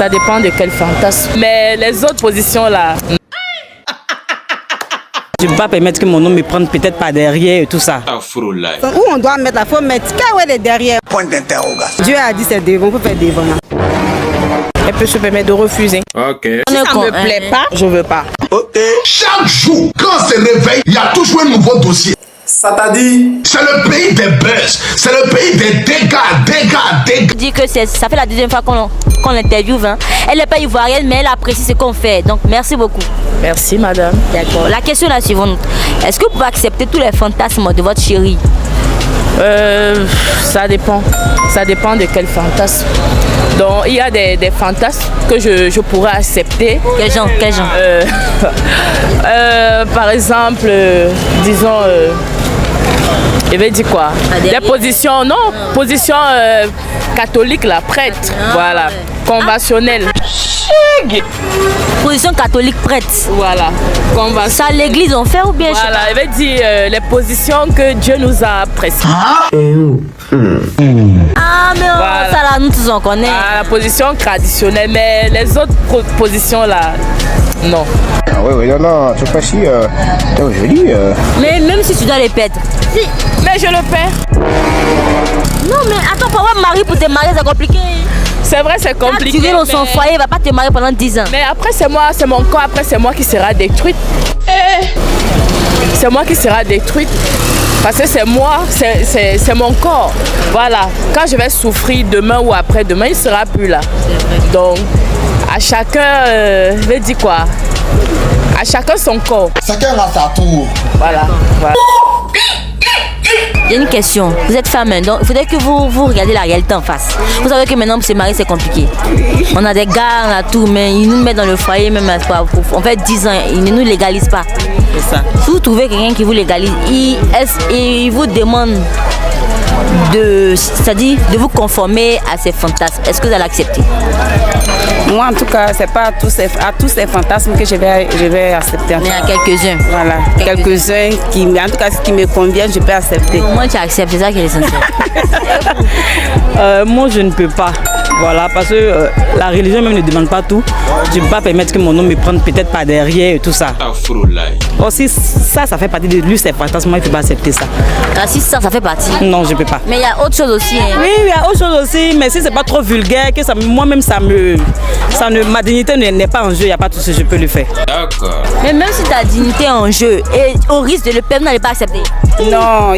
Ça dépend de quel fantasme. Mais les autres positions là... Je ne peux pas permettre que mon homme me prenne peut-être par derrière et tout ça. Où on doit mettre la faut mettre est derrière. Point d'interrogation. Dieu a dit c'est devant, on peut faire devant. Elle peut se permettre de refuser. Ok. Si ça ne me plaît pas, je veux pas. Ok. Chaque jour, quand on se réveille, il y a toujours un nouveau dossier. Ça t'a dit? C'est le pays des buzz. C'est le pays des dégâts. Dit que ça fait la deuxième fois qu'on l'interviewe. Hein. Elle n'est pas ivoirienne, mais elle apprécie ce qu'on fait. Donc, merci beaucoup. Merci, madame. D'accord. La question est la suivante. Est-ce que vous pouvez accepter tous les fantasmes de votre chérie? Ça dépend. Ça dépend de quel fantasme. Donc, il y a des fantasmes que je pourrais accepter. Quel genre? Par exemple, disons... je vais dire quoi? Des positions, non, position catholique, là, prêtre, voilà, conventionnelle. Position catholique prête. Voilà, ça l'église on fait ou bien? Voilà, je vais dire les positions que Dieu nous a prescrites. Ah, mais voilà. Ça là, nous tous on connaît. La position traditionnelle, mais les autres positions là, non. Ah oui, non, c'est pas si joli. Mais même si tu dois les perdre. Si, mais je le perds. Non, mais attends, pour avoir mari pour te marier, c'est compliqué. C'est vrai, c'est compliqué. Tu vis dans son foyer, il va pas te marier pendant 10 ans. Mais après, c'est moi, c'est mon corps, après, c'est moi qui sera détruite. C'est moi qui sera détruite. Parce que c'est moi, c'est mon corps. Voilà. Quand je vais souffrir demain ou après-demain, il ne sera plus là. Donc, à chacun, je vais dire quoi? À chacun son corps. Chacun a sa tour. Voilà. Il y a une question. Vous êtes femme, donc il faudrait que vous regardez la réalité en face. Vous savez que maintenant pour se marier c'est compliqué. On a des gars, on a tout, mais ils nous mettent dans le foyer même on fait 10 ans, ils ne nous légalisent pas. C'est ça. Si vous trouvez quelqu'un qui vous légalise, il vous demande c'est-à-dire de vous conformer à ces fantasmes. Est-ce que vous allez accepter? Moi en tout cas, c'est pas à tous ces fantasmes que je vais accepter. Mais à quelques-uns. Voilà, quelques-uns qui, en tout cas, ce qui me convient, je peux accepter. Moi tu acceptes, c'est ça qui est essentiel. Moi je ne peux pas. Voilà, parce que la religion même ne demande pas tout. Je ne peux pas permettre que mon homme me prenne peut-être par derrière et tout ça. Aussi, ça fait partie de lui, c'est fantasme, moi, il ne peut pas accepter ça. Ah, si ça fait partie? Non, je ne peux pas. Mais il y a autre chose aussi. Hein. Oui, il y a autre chose aussi, mais si c'est pas trop vulgaire, que moi-même, ma dignité n'est pas en jeu, il n'y a pas tout ce que je peux le faire. D'accord. Mais même si ta dignité est en jeu, et au risque de le perdre, vous n'allez pas accepter? Non,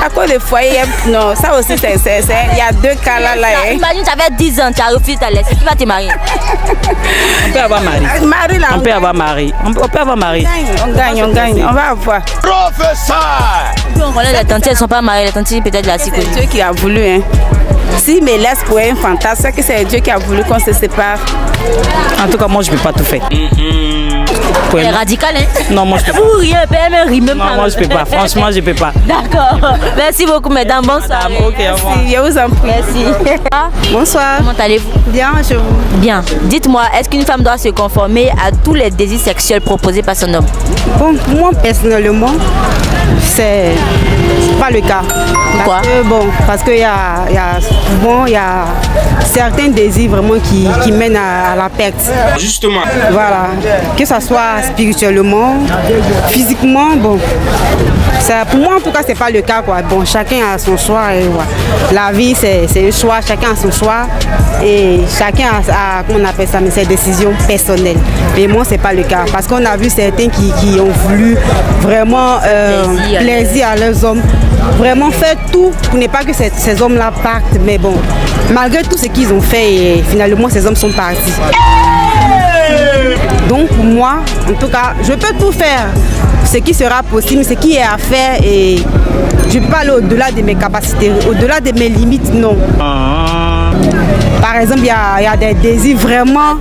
à cause des foyers, non, ça aussi, il y a deux cas là. Imagine, tu avais 10 ans, tu as refusé ta laisse, qui va te marier? On peut avoir mari. On peut avoir mari. On peut avoir mari. On gagne, on va avoir. Professeur! On connaît les tantes, elles ne sont pas mariées, les tantes peut-être la psychologie. C'est Dieu qui a voulu, hein. S'il me laisse pour un fantasme, c'est que c'est Dieu qui a voulu qu'on se sépare. En tout cas, moi, je ne peux pas tout faire. C'est radical, hein? Non, moi, je peux pas. Vous riez, même rire, même non, moi, je peux pas. Franchement, je peux pas. D'accord. Merci beaucoup, mesdames. Bonsoir. Ok, au revoir. Merci, je vous en prie. Merci. Bonsoir. Comment allez-vous? Bien, je vous. Bien. Dites-moi, est-ce qu'une femme doit se conformer à tous les désirs sexuels proposés par son homme? Bon, pour moi, personnellement, c'est pas le cas. Pourquoi? Parce qu'il y a certains désirs vraiment qui mènent à la perte. Justement. Voilà. Que ce soit spirituellement, physiquement, bon. Ça, pour moi, en tout cas, c'est pas le cas, quoi. Bon, chacun a son choix. Et, voilà. La vie, c'est un choix. Chacun a son choix. Et chacun a comment on appelle ça, mais ses décisions personnelles. Mais moi, c'est pas le cas. Parce qu'on a vu certains qui ont voulu vraiment plaisir à leurs hommes. Vraiment faire tout pour ne pas que ces hommes-là partent. Mais bon, malgré tout ce qu'ils ont fait, et finalement, ces hommes sont partis. Donc, pour moi, en tout cas, je peux tout faire. Ce qui sera possible, ce qui est à faire, et je ne peux pas aller au-delà de mes capacités, au-delà de mes limites, non. Par exemple, il y a des désirs vraiment...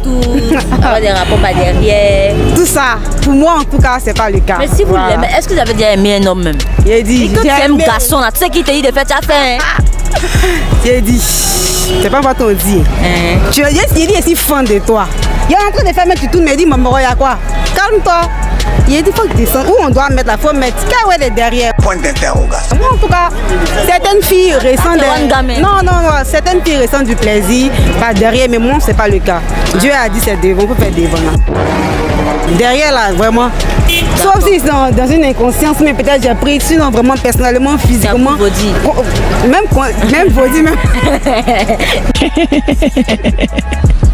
Avoir des rapports par derrière. Tout ça, pour moi en tout cas, c'est pas le cas. Mais si vous l'aimez, est-ce que vous avez déjà aimé un homme même? J'ai dit... Et quand tu aimes garçon, là, tu sais qui te dit de faire, tu as fait, hein? J'ai dit... C'est pas what on dit. Tu as dit, il est si fan de toi. Il est en train de faire, mais tu tournes, me dis, maman, il y a quoi? Calme-toi. Il y a des fois qui descendent. Où on doit mettre la faut mettre. Car ouais, les derrière. Point d'interrogation. Moi, en tout cas, certaines filles ressentent non, certaines filles ressentent du plaisir par derrière, mais moi, c'est pas le cas. Dieu a dit c'est devant, on peut faire devant. Derrière là, vraiment. Sauf si c'est dans une inconscience, mais peut-être j'ai pris, sinon vraiment personnellement, physiquement. Même body, même.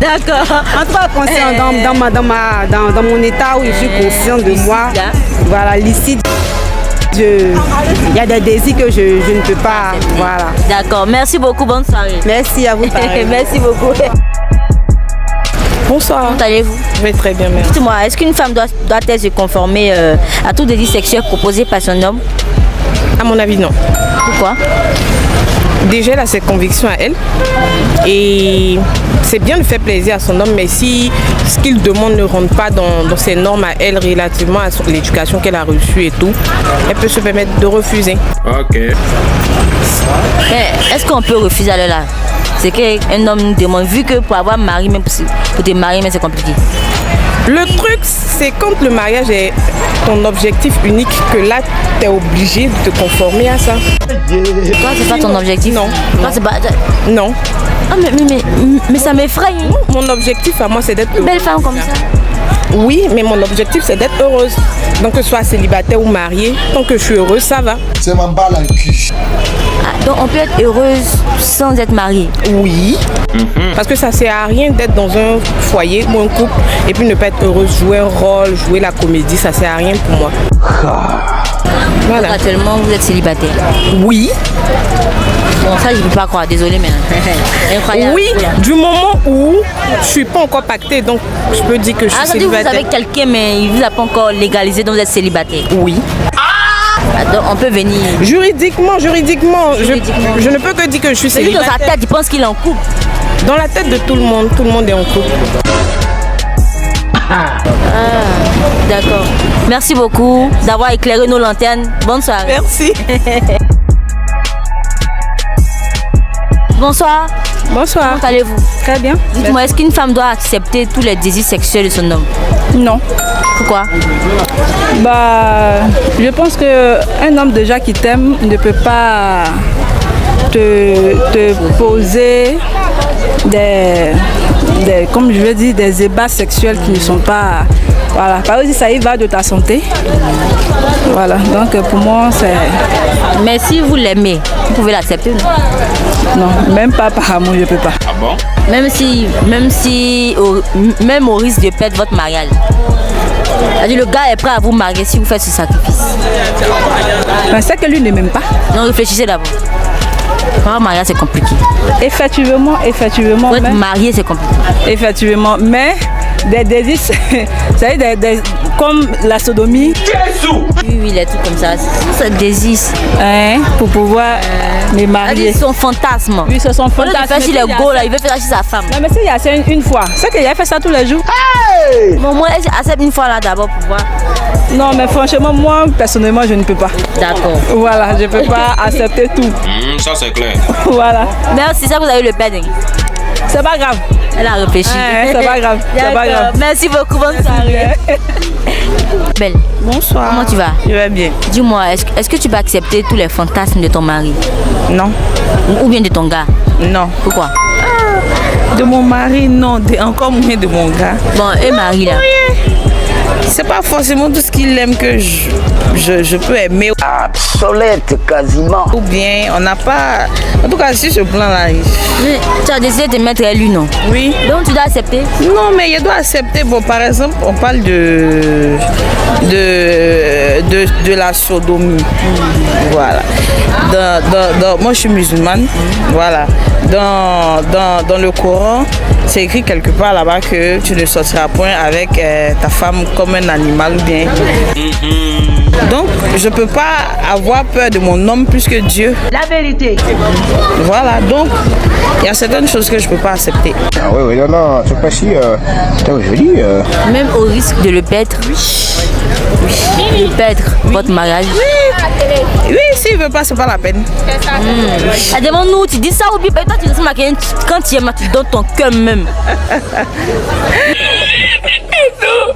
D'accord. En tout cas, conscient dans mon état où je suis conscient de moi. Voilà, licite. Il y a des désirs que je ne peux pas. Voilà. D'accord. Merci beaucoup. Bonne soirée. Merci à vous. Merci beaucoup. Bonsoir. Comment allez-vous? Je vais très bien, merci. Dites-moi, est-ce qu'une femme doit-elle se conformer à tout désir sexuel proposé par son homme? À mon avis, non. Pourquoi? Déjà, elle a ses convictions à elle. Et c'est bien de faire plaisir à son homme, mais si ce qu'il demande ne rentre pas dans ses normes à elle relativement à l'éducation qu'elle a reçue et tout, elle peut se permettre de refuser. Ok. Mais est-ce qu'on peut refuser à l'heure là? C'est qu'un homme nous demande, vu que pour avoir mari, même pour te marier, mais c'est compliqué. Le truc, c'est quand le mariage est ton objectif unique, que là, tu es obligé de te conformer à ça. Toi, c'est pas ton objectif? Non. Toi, c'est pas... Non. Ah, mais ça m'effraie. Mon objectif à moi, c'est d'être heureuse. Belle femme comme ça. Oui, mais mon objectif, c'est d'être heureuse. Donc, que je sois célibataire ou mariée, tant que je suis heureuse, ça va. C'est ma balle en cul. Ah, donc, on peut être heureuse sans être mariée? Oui. Parce que ça sert à rien d'être dans un foyer ou un couple et puis ne pas être heureuse, jouer un rôle, jouer la comédie, ça sert à rien pour moi. Voilà. Donc, actuellement, vous êtes célibataire? Oui. Bon, ça, je ne peux pas croire, désolée, mais incroyable. Oui, du moment où je suis pas encore pactée, donc je peux dire que je suis célibataire. Vous avez quelqu'un, mais il ne vous a pas encore légalisé, donc vous êtes célibataire? Oui. Donc, on peut venir. Juridiquement, je ne peux que dire que je suis Mais lui, dans célibataire. sa tête, il pense qu'il est en couple. Dans la tête de tout le monde est en couple. D'accord. Merci beaucoup d'avoir éclairé nos lanternes. Bonne soirée. Merci. Bonsoir. Bonsoir. Comment allez-vous? Très bien. Dites-moi, est-ce qu'une femme doit accepter tous les désirs sexuels de son homme? Non. Pourquoi? Je pense qu'un homme déjà qui t'aime ne peut pas te poser comme je veux dire, des ébats sexuels qui ne sont pas... Voilà, par exemple, ça y va de ta santé. Voilà, donc pour moi, c'est... Mais si vous l'aimez, vous pouvez l'accepter, non? Non, même pas par amour, je ne peux pas. Ah bon? Même au risque de perdre votre mariage. C'est-à-dire, le gars est prêt à vous marier si vous faites ce sacrifice. C'est que lui ne m'aime pas. Donc réfléchissez d'abord. Pour un mariage, c'est compliqué. Effectivement. Pour être marié, c'est compliqué. Effectivement, mais des désirs, c'est comme la sodomie. Oui, les trucs comme ça. C'est des désirs. Pour pouvoir me marier. C'est son fantasme. Oui, c'est son fantasme. Il fait s'il est beau, là, il veut faire ça chez sa femme. Non, mais s'il y a ça une fois, c'est qu'il a fait ça tous les jours. Bon, moi, j'accepte une fois là d'abord pour voir. Non, mais franchement, moi, personnellement, je ne peux pas. D'accord. Voilà, je ne peux pas accepter tout. Ça, c'est clair. Voilà. Merci, ça, vous avez le padding. C'est pas grave. Elle a réfléchi. C'est pas grave. C'est pas grave. Merci beaucoup, bonne soirée. Belle. Bonsoir. Comment tu vas? Je vais bien. Dis-moi, est-ce que tu peux accepter tous les fantasmes de ton mari? Non. Ou bien de ton gars? Non. Pourquoi? De mon mari, non. Encore moins de mon gars. Bon, et Marie là? C'est pas forcément tout ce qu'il aime que je peux aimer. Obsolète quasiment. Ou bien, on n'a pas... En tout cas, sur ce plan-là... Mais tu as décidé de mettre lui, non? Oui. Donc tu dois accepter? Non, mais il doit accepter. Bon, par exemple, on parle de la sodomie. Voilà. Moi, je suis musulmane. Voilà. Dans le Coran, c'est écrit quelque part là-bas que tu ne sortiras point avec ta femme comme un animal ou bien. Donc, je ne peux pas avoir peur de mon homme plus que Dieu. La vérité. Voilà, donc, il y a certaines choses que je ne peux pas accepter. Ah oui, non, c'est pas si... joli. Même au risque de le perdre? Oui. De perdre votre mariage? Oui, s'il ne veut pas, c'est pas la peine. Demande-nous, tu dis ça ou bien toi tu ressembles à quelqu'un, quand tu aimes, tu donnes ton cœur même.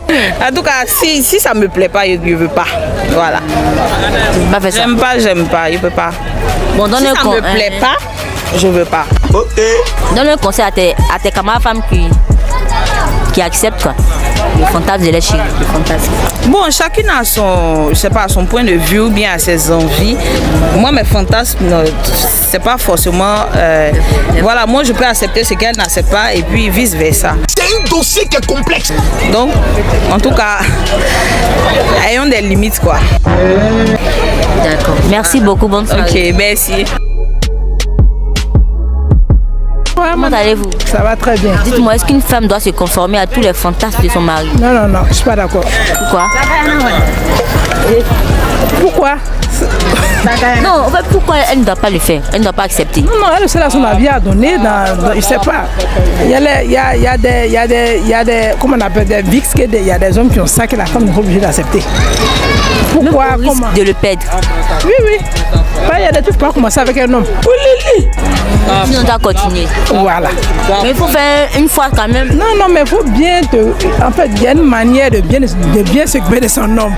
En tout cas, si ça me plaît pas, je ne veux pas. Voilà. Pas fait ça. J'aime pas, je peux pas. Bon, donne Si un ça me plaît pas, je veux pas. Donne un conseil à tes camarades femmes qui acceptent quoi. Le fantasme de la chérie, le fantasme. Bon, chacune a son, je sais pas, son point de vue ou bien à ses envies. Moi, mes fantasmes, c'est pas forcément... voilà, moi, je peux accepter ce qu'elle n'accepte pas et puis vice-versa. C'est un dossier qui est complexe. Donc, en tout cas, ayons des limites, quoi. D'accord. Merci beaucoup, bonne soirée. Ok, merci. Comment allez-vous? Ça va très bien. Dites-moi, est-ce qu'une femme doit se conformer à tous les fantasmes de son mari? Non, non, non, je suis pas d'accord. Pourquoi? Pourquoi? Non, en fait, pourquoi elle ne doit pas le faire? Elle ne doit pas accepter. Non, non, elle a son avis à donner je sais pas. Il y a des comment on appelle, des VIX, il y a des hommes qui ont ça que la femme n'est pas obligée d'accepter. Pourquoi? Même au risque de le perdre. Oui, oui. Il y a des trucs pas commencer avec un homme. Sinon, on doit continuer. Voilà. Mais il faut faire une fois quand même. Non, non, mais il faut bien en fait, il y a une manière de bien s'occuper de son homme.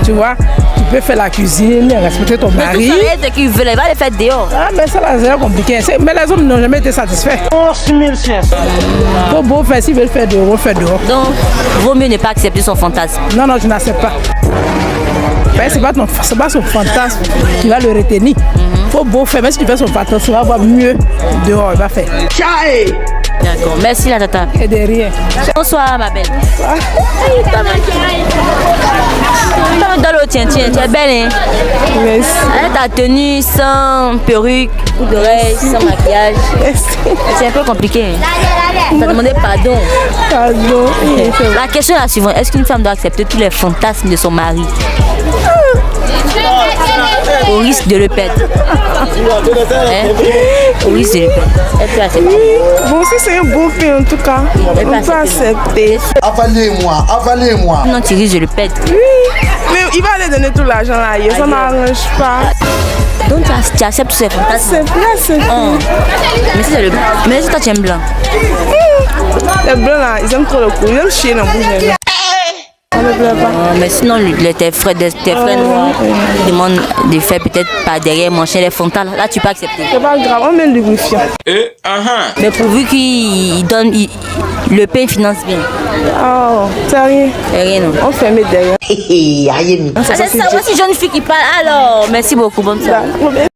Tu vois, tu peux faire la cuisine, respecter ton mari. Mais tout ce qu'il veut, il va le faire dehors. Ah, mais ça, là, c'est compliqué. Mais les hommes n'ont jamais été satisfaits. Faut beau faire, s'ils veulent faire dehors, faire dehors. Donc, vaut mieux ne pas accepter son fantasme. Non, non, je n'accepte pas. Ben, c'est pas son fantasme qui va le retenir. Faut beau faire, même si tu fais son fantasme, tu vas avoir mieux dehors, il va faire. D'accord, merci la tata. Et de rien. Bonsoir ma belle. Dans l'eau, tiens, tu es belle, hein? Merci. Elle ta tenue sans perruque, coup d'oreille, sans maquillage. C'est un peu compliqué. Hein? T'as demandé pardon. Pardon. La question est la suivante. Est-ce qu'une femme doit accepter tous les fantasmes de son mari? Au risque de le perdre. Hein? Au risque de le perdre. Elle peut accepter. Bon, si c'est un bon film en tout cas, on peut accepter. Avalez-moi, avalez-moi. Non, tu risques de le perdre. Oui, mais il va aller donner tout l'argent là, ça ne m'arrange pas. Donc tu acceptes tous ces fantasmes? C'est Mais si c'est le blanc. Mais si toi tu aimes blanc. Les blancs là, ils aiment trop le coup, ils aiment chier dans le bouche. Mais sinon, tes frères noirs demandent de faire peut-être par derrière manger les fontaines. Là, tu peux accepter. C'est pas grave, on met le lubrifiant. Mais pourvu qu'il donne le pain finance bien. Oh, c'est rien. C'est rien, non. On ferme derrière. C'est ça, voici jeune fille qui parle. Alors, merci beaucoup, bonne soirée.